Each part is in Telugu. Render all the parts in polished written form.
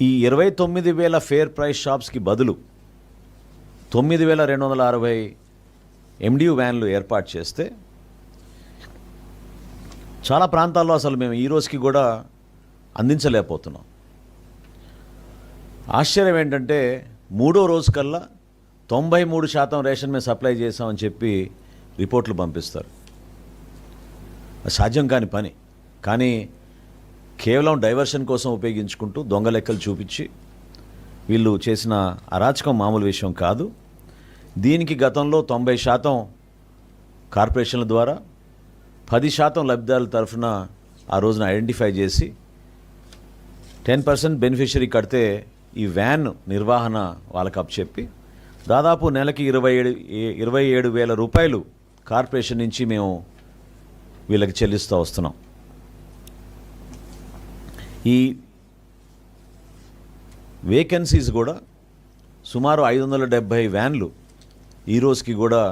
ఈ 29,000 ఫేర్ ప్రైస్ షాప్స్కి బదులు 9,260 MDU వ్యాన్లు ఏర్పాటు చేస్తే చాలా ప్రాంతాల్లో అసలు మేము ఈ రోజుకి కూడా అందించలేకపోతున్నాం. ఆశ్చర్యం ఏంటంటే 3వ రోజు కల్లా 93% రేషన్ మేము సప్లై చేసామని చెప్పి రిపోర్ట్లు పంపిస్తారు. సాధ్యం కాని పని. కానీ కేవలం డైవర్షన్ కోసం ఉపయోగించుకుంటూ దొంగ లెక్కలు చూపించి వీళ్ళు చేసిన అరాచకం మామూలు విషయం కాదు. దీనికి గతంలో 90% కార్పొరేషన్ల ద్వారా 10% లబ్ధిదారుల తరఫున ఆ రోజున ఐడెంటిఫై చేసి 10% బెనిఫిషరీ కడితే ఈ వ్యాన్ నిర్వహణ వాళ్ళకి అప్పచెప్పి దాదాపు నెలకి 27,000 రూపాయలు కార్పొరేషన్ నుంచి మేము వీళ్ళకి చెల్లిస్తూ వస్తున్నాం. ఈ వేకెన్సీస్ కూడా సుమారు 570 వ్యాన్లు ఈ రోజుకి కూడా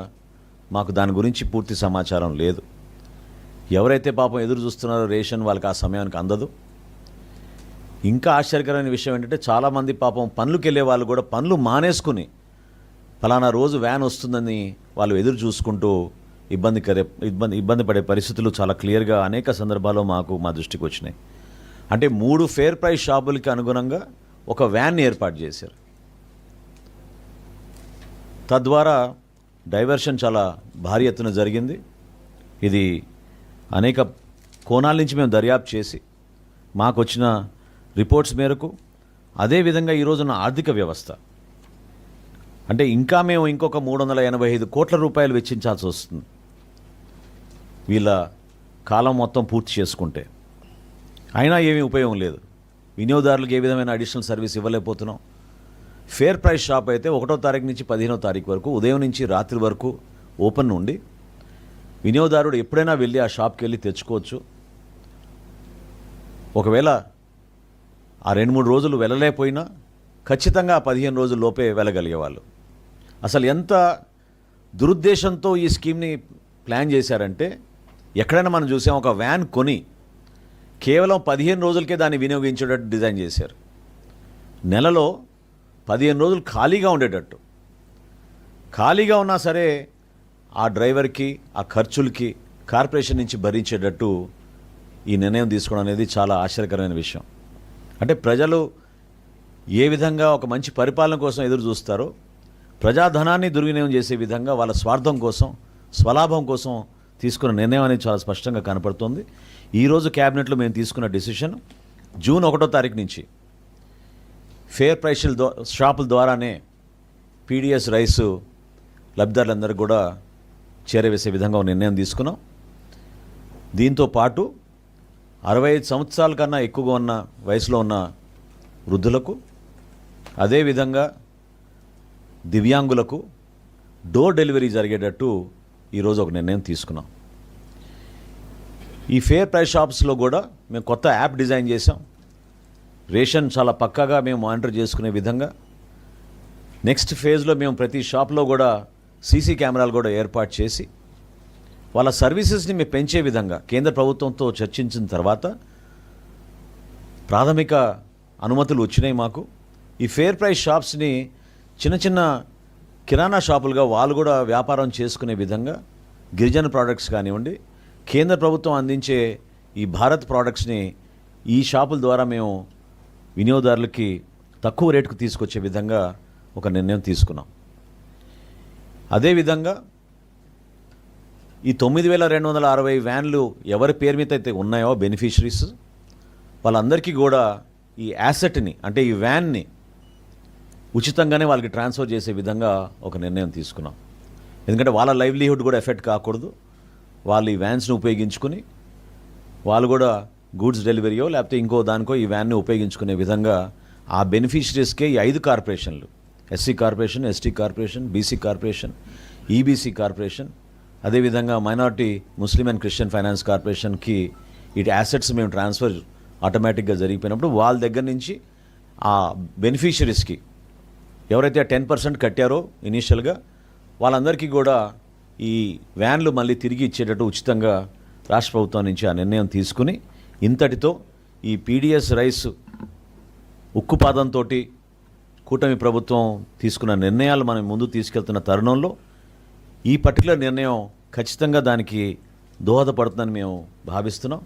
మాకు దాని గురించి పూర్తి సమాచారం లేదు. ఎవరైతే పాపం ఎదురు చూస్తున్నారో రేషన్ వాళ్ళకి ఆ సమయానికి అందదు. ఇంకా ఆశ్చర్యకరమైన విషయం ఏంటంటే చాలామంది పాపం పనులకు వెళ్ళే వాళ్ళు కూడా పనులు మానేసుకుని ఫలానా రోజు వ్యాన్ వస్తుందని వాళ్ళు ఎదురు చూసుకుంటూ ఇబ్బంది పడే పరిస్థితులు చాలా క్లియర్గా అనేక సందర్భాల్లో మా దృష్టికి వచ్చినాయి. అంటే 3 ఫేర్ ప్రైస్ షాపులకి అనుగుణంగా ఒక వ్యాన్ ఏర్పాటు చేశారు. తద్వారా డైవర్షన్ చాలా భారీ ఎత్తున జరిగింది. ఇది అనేక కోణాల నుంచి మేము దర్యాప్తు చేసి మాకు వచ్చిన రిపోర్ట్స్ మేరకు అదేవిధంగా ఈరోజున్న ఆర్థిక వ్యవస్థ అంటే ఇంకా మేము ఇంకొక 385 కోట్ల రూపాయలు వెచ్చించాల్సి వస్తుంది వీళ్ళ కాలం మొత్తం పూర్తి చేసుకుంటే. అయినా ఏమీ ఉపయోగం లేదు. వినియోగదారులకు ఏ విధమైన అడిషనల్ సర్వీస్ ఇవ్వలేకపోతున్నాం. ఫేర్ ప్రైస్ షాప్ అయితే 1వ తారీఖు నుంచి 15వ తారీఖు వరకు ఉదయం నుంచి రాత్రి వరకు ఓపెన్ ఉండి వినియోగదారుడు ఎప్పుడైనా వెళ్ళి ఆ షాప్కి వెళ్ళి తెచ్చుకోవచ్చు. ఒకవేళ ఆ 2-3 రోజులు వెళ్ళలేకపోయినా ఖచ్చితంగా 15 రోజుల లోపే వెళ్ళగలిగేవాళ్ళు. అసలు ఎంత దురుద్దేశంతో ఈ స్కీమ్ని ప్లాన్ చేశారంటే ఎక్కడైనా మనం చూసాం ఒక వ్యాన్ కొని కేవలం 15 రోజులకే దాన్ని వినియోగించేటట్టు డిజైన్ చేశారు. నెలలో 15 రోజులు ఖాళీగా ఉండేటట్టు. ఖాళీగా ఉన్నా సరే ఆ డ్రైవర్కి ఆ ఖర్చులకి కార్పొరేషన్ నుంచి భరించేటట్టు ఈ నిర్ణయం తీసుకోవడం అనేది చాలా ఆశ్చర్యకరమైన విషయం. అంటే ప్రజలు ఏ విధంగా ఒక మంచి పరిపాలన కోసం ఎదురు చూస్తారో ప్రజాధనాన్ని దుర్వినియోగం చేసే విధంగా వాళ్ళ స్వార్థం కోసం స్వలాభం కోసం తీసుకున్న నిర్ణయం అనేది చాలా స్పష్టంగా కనపడుతుంది. ఈరోజు క్యాబినెట్లో మేము తీసుకున్న డిసిషన్ జూన్ 1వ తారీఖు నుంచి ఫేర్ ప్రైస్ షాపుల ద్వారానే పీడిఎస్ రైసు లబ్ధిదారులందరూ కూడా చేరవేసే విధంగా ఒక నిర్ణయం తీసుకున్నాం. దీంతో పాటు 65 సంవత్సరాల కన్నా ఎక్కువగా ఉన్న వయసులో ఉన్న వృద్ధులకు అదేవిధంగా దివ్యాంగులకు డోర్ డెలివరీ జరిగేటట్టు ఈరోజు ఒక నిర్ణయం తీసుకున్నాం. ఈ ఫేర్ ప్రైస్ షాప్స్లో కూడా మేము కొత్త యాప్ డిజైన్ చేసాం. రేషన్ చాలా పక్కాగా మేము మానిటర్ చేసుకునే విధంగా నెక్స్ట్ ఫేజ్లో మేము ప్రతి షాప్లో కూడా సీసీ కెమెరాలు కూడా ఏర్పాటు చేసి వాళ్ళ సర్వీసెస్ని మేము పెంచే విధంగా కేంద్ర ప్రభుత్వంతో చర్చించిన తర్వాత ప్రాథమిక అనుమతులు వచ్చినాయి మాకు. ఈ ఫేర్ ప్రైస్ షాప్స్ని చిన్న చిన్న కిరాణా షాపులుగా వాళ్ళు కూడా వ్యాపారం చేసుకునే విధంగా గిరిజన ప్రోడక్ట్స్ కానివ్వండి కేంద్ర ప్రభుత్వం అందించే ఈ భారత్ ప్రోడక్ట్స్ని ఈ షాపుల ద్వారా మేము వినియోగదారులకి తక్కువ రేటుకు తీసుకొచ్చే విధంగా ఒక నిర్ణయం తీసుకున్నాం. అదేవిధంగా ఈ 9,260 వ్యాన్లు ఎవరి పేరు మీద అయితే ఉన్నాయో బెనిఫిషరీస్ వాళ్ళందరికీ కూడా ఈ యాసెట్ని అంటే ఈ వ్యాన్ని ఉచితంగానే వాళ్ళకి ట్రాన్స్ఫర్ చేసే విధంగా ఒక నిర్ణయం తీసుకున్నాం. ఎందుకంటే వాళ్ళ లైవ్లీహుడ్ కూడా ఎఫెక్ట్ కాకూడదు. వాళ్ళు ఈ వ్యాన్స్ని ఉపయోగించుకుని వాళ్ళు కూడా గూడ్స్ డెలివరీయో లేకపోతే ఇంకో దానికో ఈ వ్యాన్ని ఉపయోగించుకునే విధంగా ఆ బెనిఫిషరీస్కే ఈ 5 కార్పొరేషన్లు SC corporation, ST corporation, BC corporation, EBC corporation, అదేవిధంగా minority Muslim and Christian finance కార్పొరేషన్కి ఇటు యాసెట్స్ మేము ట్రాన్స్ఫర్ ఆటోమేటిక్గా జరిగిపోయినప్పుడు వాళ్ళ దగ్గర నుంచి ఆ బెనిఫిషరీస్కి ఎవరైతే 10% కట్టారో ఇనీషియల్గా వాళ్ళందరికీ కూడా ఈ వ్యాన్లు మళ్ళీ తిరిగి ఇచ్చేటట్టు ఉచితంగా రాష్ట్ర ప్రభుత్వం నుంచి ఆ నిర్ణయం తీసుకుని ఇంతటితో ఈ పీడిఎస్ రైస్ ఉక్కుపాదంతో కూటమి ప్రభుత్వం తీసుకున్న నిర్ణయాలు మనం ముందు తీసుకెళ్తున్న తరుణంలో ఈ పర్టికులర్ నిర్ణయం ఖచ్చితంగా దానికి దోహదపడుతుందని మేము భావిస్తున్నాం.